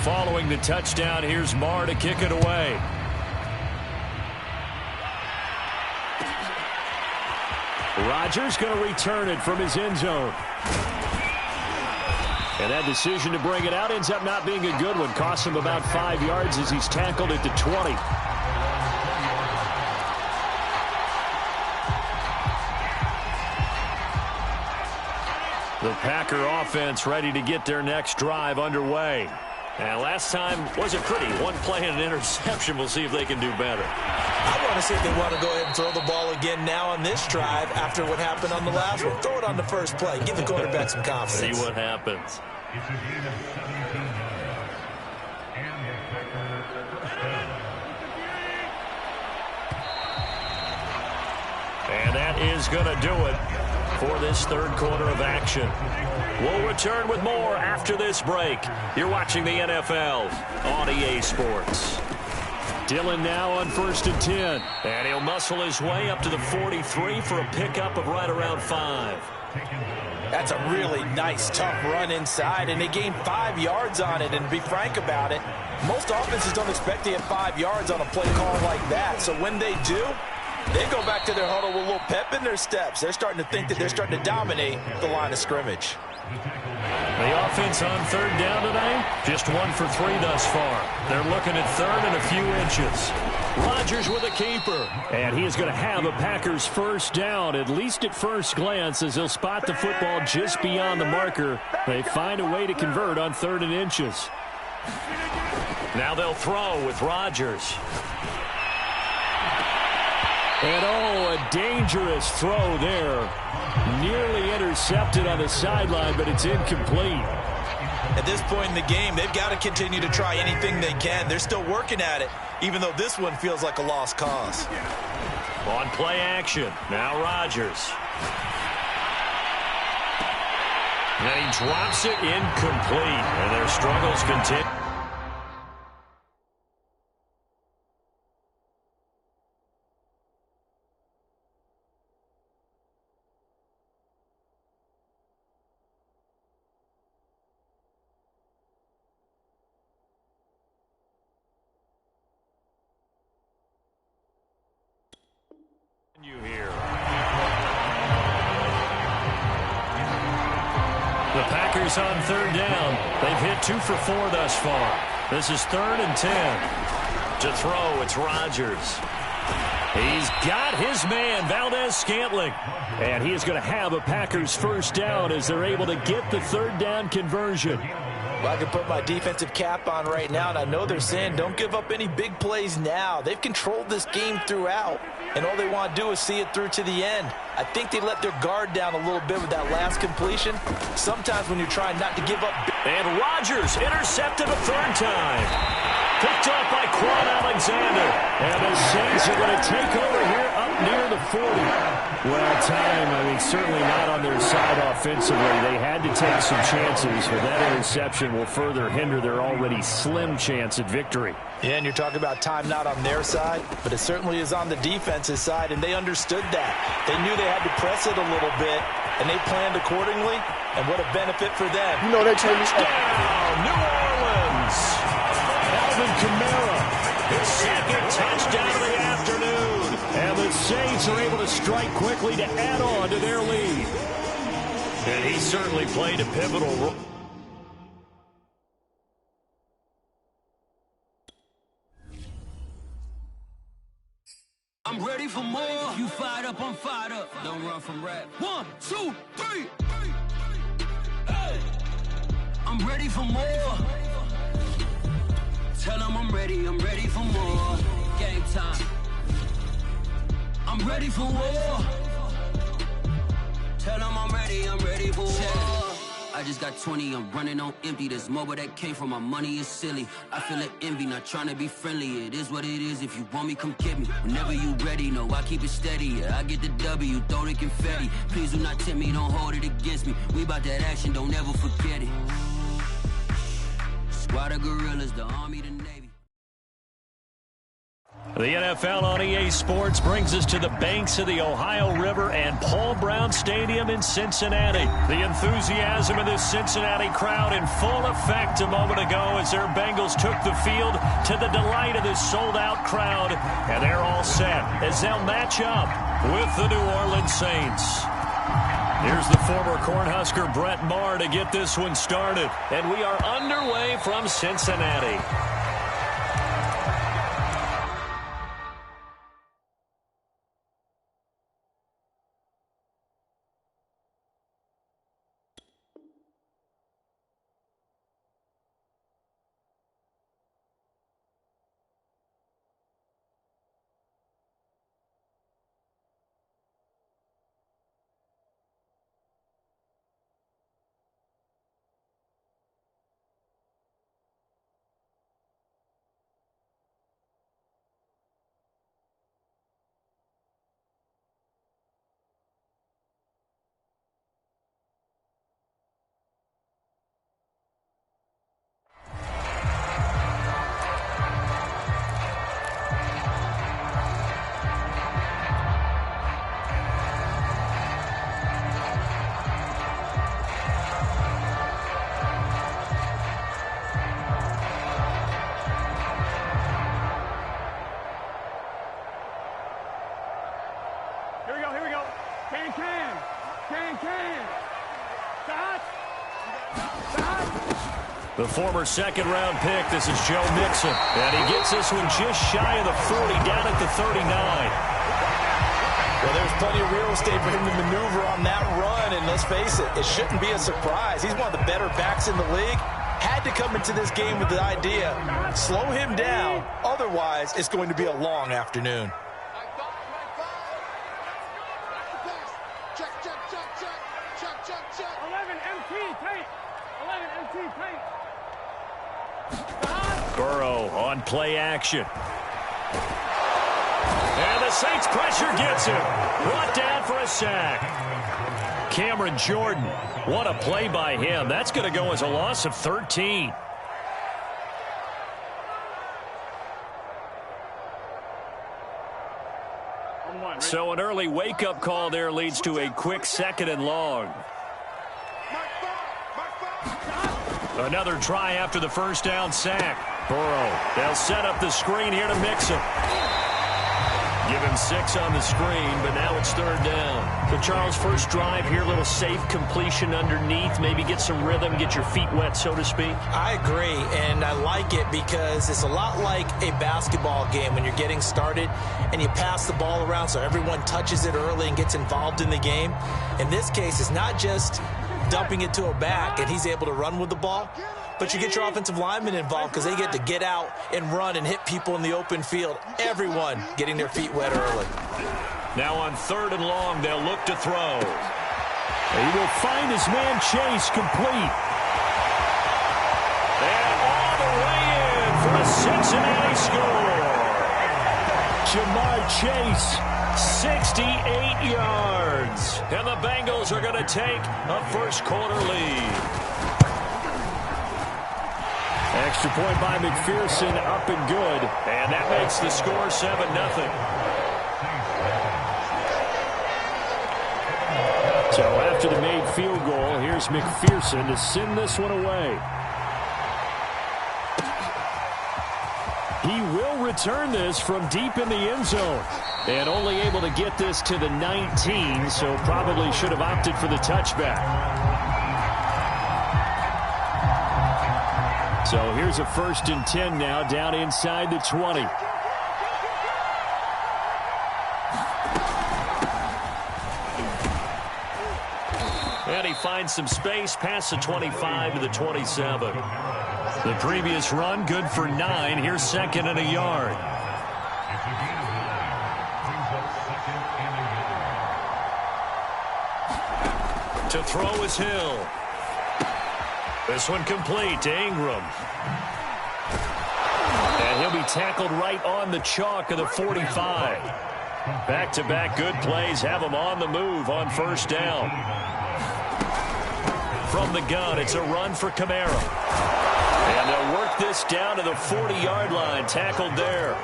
following the touchdown, here's Marr to kick it away. Rodgers going to return it from his end zone. And that decision to bring it out ends up not being a good one. Costs him about 5 yards as he's tackled at the 20. The Packer offense ready to get their next drive underway. And last time wasn't pretty. One play and an interception. We'll see if they can do better. I want to see if they want to go ahead and throw the ball again now on this drive after what happened on the last one. Throw it on the first play. Give the quarterback some confidence. See what happens. And that is going to do it for this third quarter of action. We'll return with more after this break. You're watching the NFL on EA Sports. Dillon now on 1st and 10. And he'll muscle his way up to the 43 for a pickup of right around 5. That's a really nice, tough run inside, and they gained 5 yards on it. And to be frank about it, most offenses don't expect to get 5 yards on a play call like that. So when they do, they go back to their huddle with a little pep in their steps. They're starting to think that they're starting to dominate the line of scrimmage. The offense on 3rd down today, just 1 for 3 thus far. They're looking at 3rd and a few inches. Rodgers with a keeper. And he is going to have a Packers first down, at least at first glance, as he'll spot the football just beyond the marker. They find a way to convert on 3rd and inches. Now they'll throw with Rodgers. And oh, a dangerous throw there. Nearly intercepted on the sideline, but it's incomplete. At this point in the game, they've got to continue to try anything they can. They're still working at it, even though this one feels like a lost cause. On play action, now Rodgers. And he drops it incomplete, and their struggles continue. The Packers on 3rd down. They've hit 2 for 4 thus far. This is 3rd and 10. To throw, it's Rodgers. He's got his man, Valdez-Scantling. And he is going to have a Packers first down as they're able to get the 3rd down conversion. Well, I can put my defensive cap on right now, and I know they're saying don't give up any big plays now. They've controlled this game throughout, and all they want to do is see it through to the end. I think they let their guard down a little bit with that last completion. Sometimes when you're trying not to give up. And Rodgers intercepted a 3rd time. Picked up by Quan Alexander. And the Saints are going to take over here up near the 40. Well, certainly not on their side offensively. They had to take some chances, but that interception will further hinder their already slim chance at victory. Yeah, and you're talking about time not on their side, but it certainly is on the defense's side, and they understood that. They knew they had to press it a little bit, and they planned accordingly, and what a benefit for them. You know, they touchdown, New Orleans. Alvin Kamara, his second touchdown of the afternoon. And the Saints are able to strike quickly to add on to their lead. And he certainly played a pivotal role. I'm ready for more. You fired up, I'm fired up. Don't run from rap. 1, 2, 3. Hey. I'm ready for more. Tell them I'm ready for more. Game time. I'm ready for war. Tell them I'm ready for war. I just got 20, I'm running on empty. This mobile that came from my money is silly. I feel like envy, not trying to be friendly. It is what it is, if you want me, come get me. Whenever you ready, no, I keep it steady. Yeah, I get the W, throw the confetti. Please do not tempt me, don't hold it against me. We about that action, don't ever forget it. Squad of gorillas, the army, the navy. The NFL on EA Sports brings us to the banks of the Ohio River and Paul Brown Stadium in Cincinnati. The enthusiasm of this Cincinnati crowd in full effect a moment ago as their Bengals took the field to the delight of this sold-out crowd. And they're all set as they'll match up with the New Orleans Saints. Here's the former Cornhusker Brett Maher to get this one started. And we are underway from Cincinnati. The former second-round pick, this is Joe Mixon. And he gets this one just shy of the 40, down at the 39. Well, there's plenty of real estate for him to maneuver on that run, and let's face it, it shouldn't be a surprise. He's one of the better backs in the league. Had to come into this game with the idea, slow him down, otherwise it's going to be a long afternoon. Burrow on play action. And the Saints pressure gets him. Brought down for a sack. Cameron Jordan. What a play by him. That's going to go as a loss of 13. So an early wake-up call there leads to a quick 2nd and long. Another try after the first down sack. Burrow, they'll set up the screen here to Mixon. Give him 6 on the screen, but now it's 3rd down. So, Charles, first drive here, a little safe completion underneath. Maybe get some rhythm, get your feet wet, so to speak. I agree, and I like it because it's a lot like a basketball game when you're getting started and you pass the ball around so everyone touches it early and gets involved in the game. In this case, it's not just dumping it to a back and he's able to run with the ball, but you get your offensive linemen involved because they get to get out and run and hit people in the open field. Everyone getting their feet wet early. Now on 3rd and long, they'll look to throw. He will find his man Chase complete. And all the way in for a Cincinnati score. Jamar Chase, 68 yards. And the Bengals are going to take a first-quarter lead. Extra point by McPherson, up and good. And that makes the score 7-0. So after the made field goal, here's McPherson to send this one away. He will return this from deep in the end zone. And only able to get this to the 19, so probably should have opted for the touchback. So here's a 1st and 10 now, down inside the 20. And he finds some space past the 25 to the 27. The previous run, good for 9. Here's 2nd and a yard. To throw is Hill. This one complete to Ingram. And he'll be tackled right on the chalk of the 45. Back-to-back good plays have him on the move on 1st down. From the gun, it's a run for Kamara. And they'll work this down to the 40-yard line, tackled there.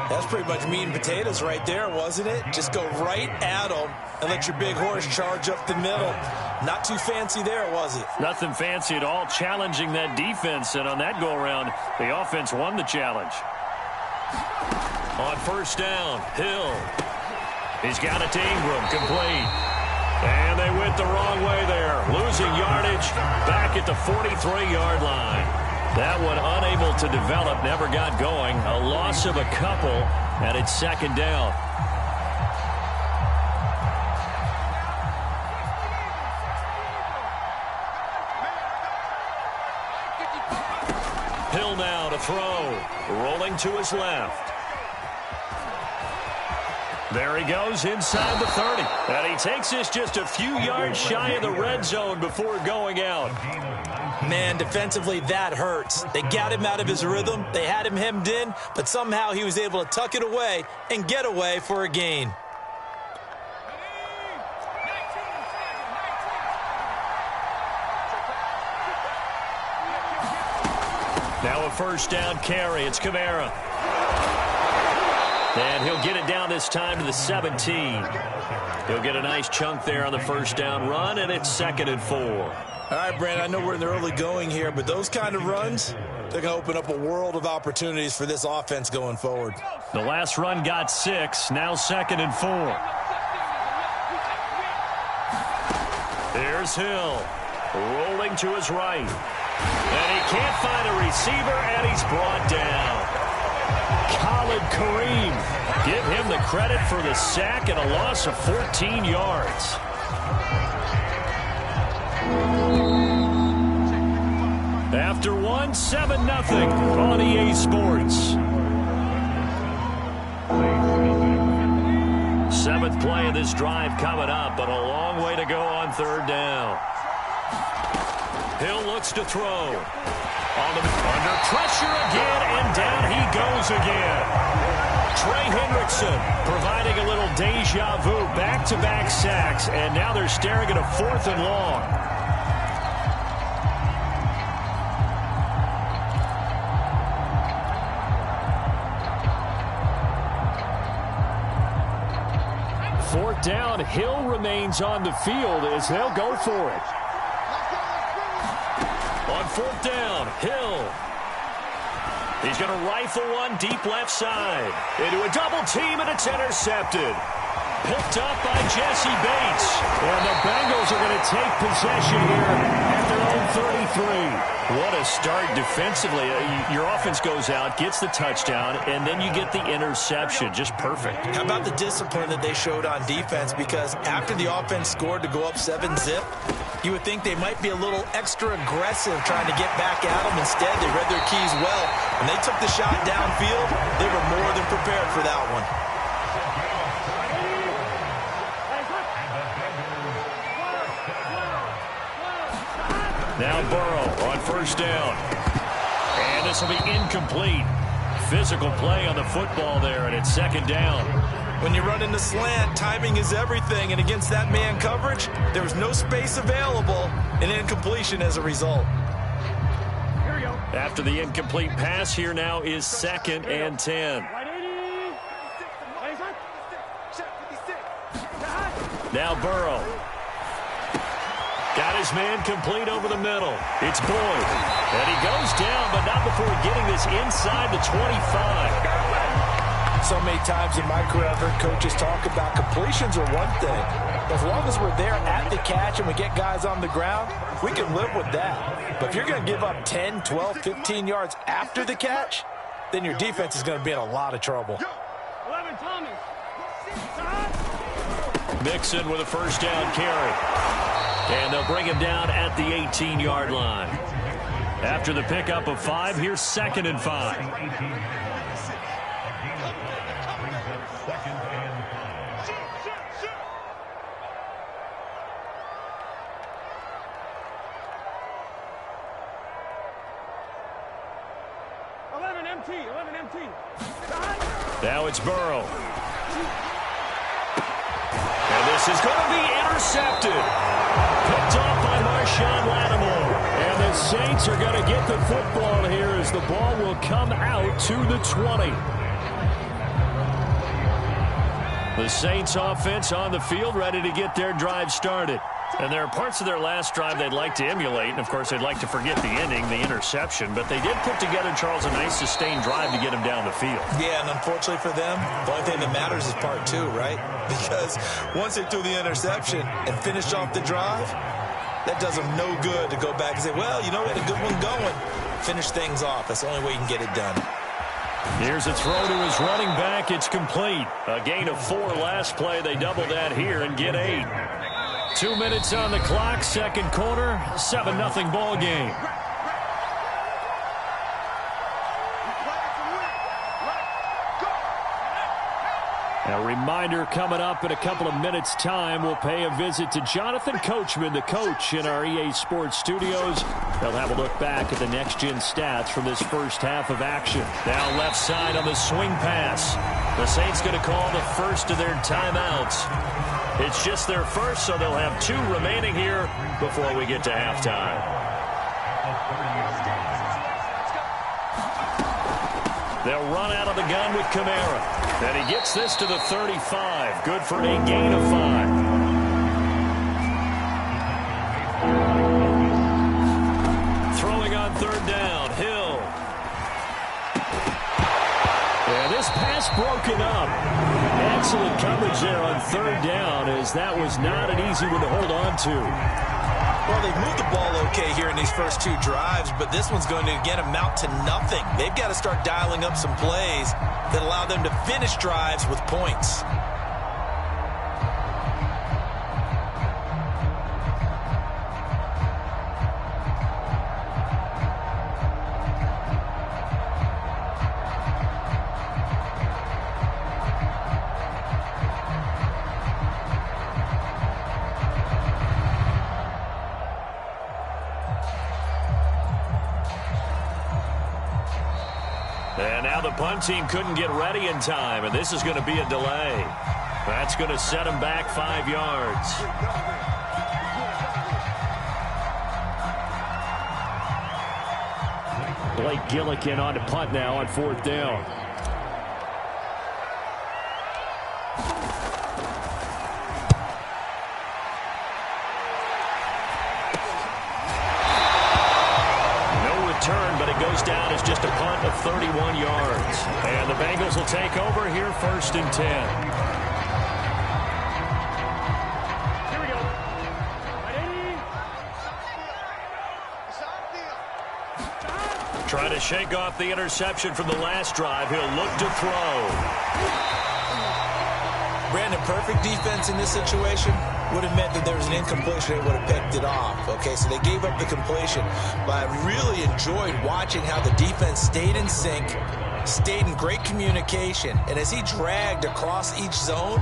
That's pretty much meat and potatoes right there, wasn't it? Just go right at them and let your big horse charge up the middle. Not too fancy there, was it? Nothing fancy at all, challenging that defense. And on that go-around, the offense won the challenge. On first down, Hill. He's got it to Ingram, complete. And they went the wrong way there. Losing yardage back at the 43-yard line. That one unable to develop, never got going. A loss of a couple, and it's second down. Hill now to throw. Rolling to his left. There he goes inside the 30. And he takes this just a few yards shy of the red zone before going out. Man, defensively, that hurts. They got him out of his rhythm. They had him hemmed in, but somehow he was able to tuck it away and get away for a gain. Now a first down carry. It's Kamara. And he'll get it down this time to the 17. He'll get a nice chunk there on the first down run, and it's 2nd and 4. All right, Brent, I know we're in the early going here, but those kind of runs, they're going to open up a world of opportunities for this offense going forward. The last run got 6, now 2nd and 4. Here's Hill, rolling to his right. And he can't find a receiver, and he's brought down. Khalid Kareem, give him the credit for the sack and a loss of 14 yards. After one, 7-0 on EA Sports. 7th play of this drive coming up, but a long way to go on third down. Hill looks to throw. Under pressure again, and down he goes again. Trey Hendrickson providing a little deja vu, back-to-back sacks, and now they're staring at a 4th and long. Fourth down, Hill remains on the field as they'll go for it. On 4th down, Hill. He's going to rifle one deep left side. Into a double team, and it's intercepted. Picked up by Jesse Bates. And the Bengals are going to take possession here at their own 33. What a start defensively. Your offense goes out, gets the touchdown, and then you get the interception. Just perfect. How about the discipline that they showed on defense? Because after the offense scored to go up 7-zip, you would think they might be a little extra aggressive trying to get back at them. Instead, they read their keys well. When they took the shot downfield, they were more than prepared for that one. Now Burrow on first down. And this will be incomplete. Physical play on the football there, and it's 2nd down. When you run into slant, timing is everything, and against that man coverage, there was no space available, and incompletion as a result. After the incomplete pass, here now is 2nd and 10. Now Burrow. Got his man complete over the middle. It's Boyd. And he goes down, but not before getting this inside the 25. So many times in my career, I've heard coaches talk about completions are one thing. As long as we're there at the catch and we get guys on the ground, we can live with that. But if you're going to give up 10, 12, 15 yards after the catch, then your defense is going to be in a lot of trouble. Mixon with a first down carry. And they'll bring him down at the 18-yard line. After the pickup of 5, here's 2nd and 5. Now it's Burrow. And this is going to be intercepted. Picked off by Marshawn Lattimore. And the Saints are going to get the football here as the ball will come out to the 20. The Saints offense on the field, ready to get their drive started. And there are parts of their last drive they'd like to emulate. And, of course, they'd like to forget the ending, the interception. But they did put together, Charles, a nice sustained drive to get them down the field. Yeah, and unfortunately for them, the only thing that matters is part two, right? Because once they threw the interception and finished off the drive, that does them no good to go back and say, well, you know, we had a good one going. Finish things off. That's the only way you can get it done. Here's a throw to his running back. It's complete. A gain of 4 last play. They double that here and get 8. 2 minutes on the clock, second quarter, 7-0 ball game. A reminder coming up in a couple of minutes' time. We'll pay a visit to Jonathan Coachman, the coach in our EA Sports studios. They'll have a look back at the next-gen stats from this first half of action. Now left side on the swing pass. The Saints going to call the first of their timeouts. It's just their first, so they'll have 2 remaining here before we get to halftime. They'll run out of the gun with Kamara. And he gets this to the 35. Good for a gain of 5. Throwing on third down. Hill. And this pass broken up. Excellent coverage there on third down, as that was not an easy one to hold on to. Well, they've moved the ball okay here in these first 2 drives, but this one's going to, again, amount to nothing. They've got to start dialing up some plays that allow them to finish drives with points. And now the punt team couldn't get ready in time, and this is going to be a delay. That's going to set them back 5 yards. Blake Gillikin on to punt now on 4th down. But it goes down as just a punt of 31 yards. And the Bengals will take over here, 1st and 10. Here we go. Ready? Trying to shake off the interception from the last drive. He'll look to throw. Brandon, perfect defense in this situation would have meant that there was an incompletion. They would have picked it off. Okay, so they gave up the completion. But I really enjoyed watching how the defense stayed in sync, stayed in great communication. And as he dragged across each zone,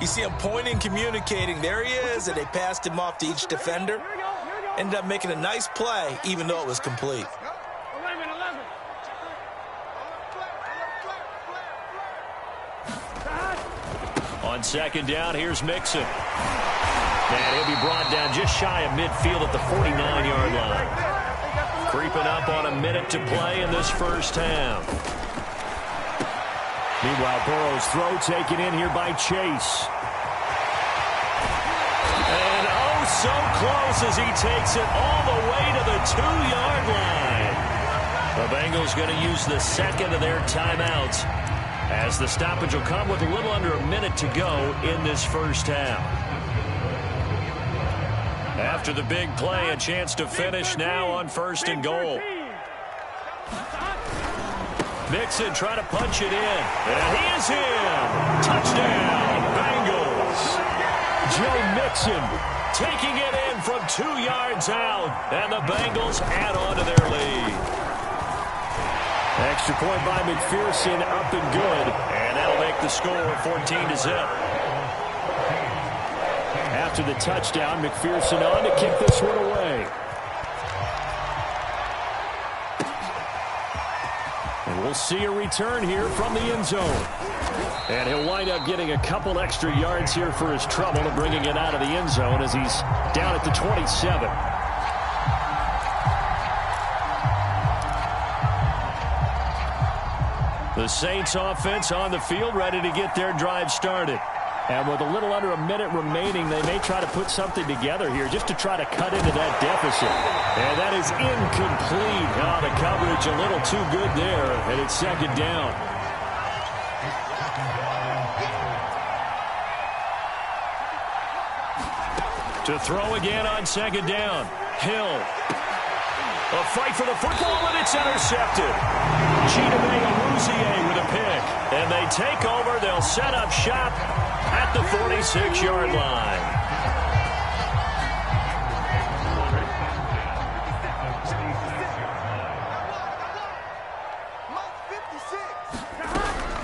you see him pointing, communicating. There he is, and they passed him off to each defender. Ended up making a nice play, even though it was complete. On 2nd down, here's Mixon. And he'll be brought down just shy of midfield at the 49-yard line. Creeping up on a minute to play in this first half. Meanwhile, Burrow's throw taken in here by Chase. And oh, so close as he takes it all the way to the 2-yard line. The Bengals going to use the second of their timeouts, as the stoppage will come with a little under a minute to go in this first half. After the big play, a chance to finish now on 1st and goal. Mixon trying to punch it in. And he is in. Touchdown, Bengals. Joe Mixon taking it in from 2 yards out. And the Bengals add on to their lead. Extra point by McPherson, up and good. And that'll make the score 14-0. After the touchdown, McPherson on to kick this one away. And we'll see a return here from the end zone. And he'll wind up getting a couple extra yards here for his trouble and bringing it out of the end zone as he's down at the 27. The Saints offense on the field, ready to get their drive started. And with a little under a minute remaining, they may try to put something together here just to try to cut into that deficit. And that is incomplete. Oh, the coverage a little too good there, and it's second down. To throw again on second down. Hill. A fight for the football, and it's intercepted. Chidobe with a pick. And they take over. They'll set up shop at the 46-yard line.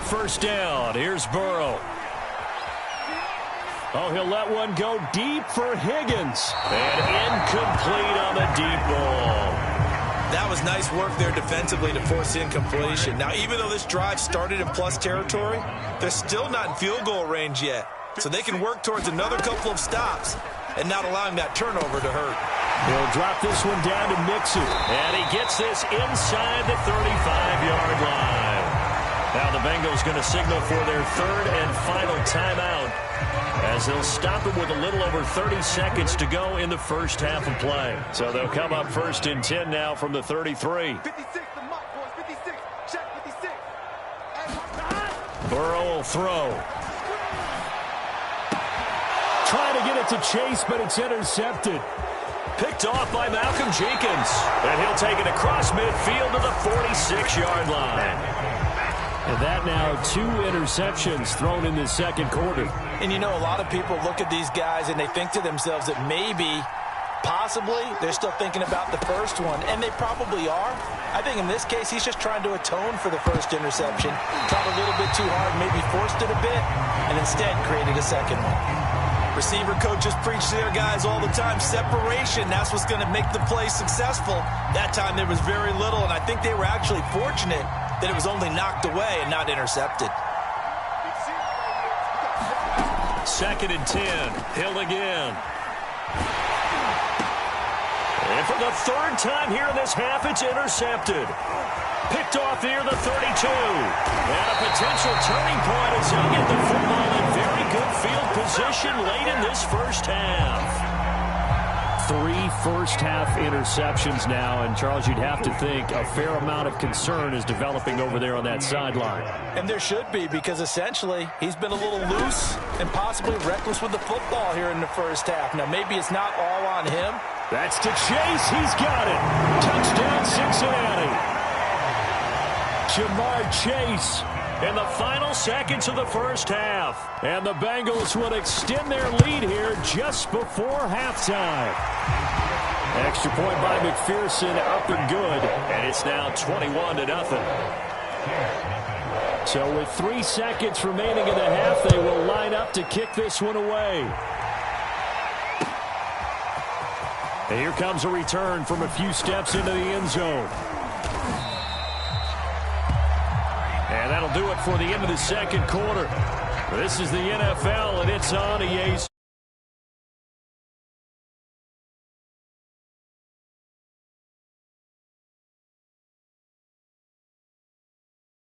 First down. Here's Burrow. Oh, he'll let one go deep for Higgins. And incomplete on the deep ball. That was nice work there defensively to force incompletion. Now, even though this drive started in plus territory, they're still not in field goal range yet. So they can work towards another couple of stops and not allowing that turnover to hurt. He'll drop this one down to Mixon. And he gets this inside the 35-yard line. Now the Bengals going to signal for their third and final timeout, as they'll stop it with a little over 30 seconds to go in the first half of play. So they'll come up first and 10 now from the 33. 56, the mark, boys. 56. Check 56. Burrow will throw. Trying to get it to Chase, but it's intercepted. Picked off by Malcolm Jenkins. And he'll take it across midfield to the 46-yard line. And that now 2 interceptions thrown in the second quarter. And you know, a lot of people look at these guys and they think to themselves that maybe, possibly, they're still thinking about the first one. And they probably are. I think in this case, he's just trying to atone for the first interception. Tried a little bit too hard, maybe forced it a bit, and instead created a second one. Receiver coaches preach to their guys all the time. Separation, that's what's going to make the play successful. That time there was very little, and I think they were actually fortunate that it was only knocked away and not intercepted. Second and 10. Hill again. And for the third time here in this half, it's intercepted. Picked off near the 32. And a potential turning point as he'll get the football in very good field position late in this first half. 3 first-half interceptions now, and Charles, you'd have to think a fair amount of concern is developing over there on that sideline. And there should be, because essentially he's been a little loose and possibly reckless with the football here in the first half. Now, maybe it's not all on him. That's to Chase. He's got it. Touchdown, Cincinnati. Jamar Chase in the final seconds of the first half. And the Bengals will extend their lead here just before halftime. Extra point by McPherson, up and good. And it's now 21-0. So with 3 seconds remaining in the half, they will line up to kick this one away. And here comes a return from a few steps into the end zone. And that'll do it for the end of the second quarter. This is the NFL, and it's on EA.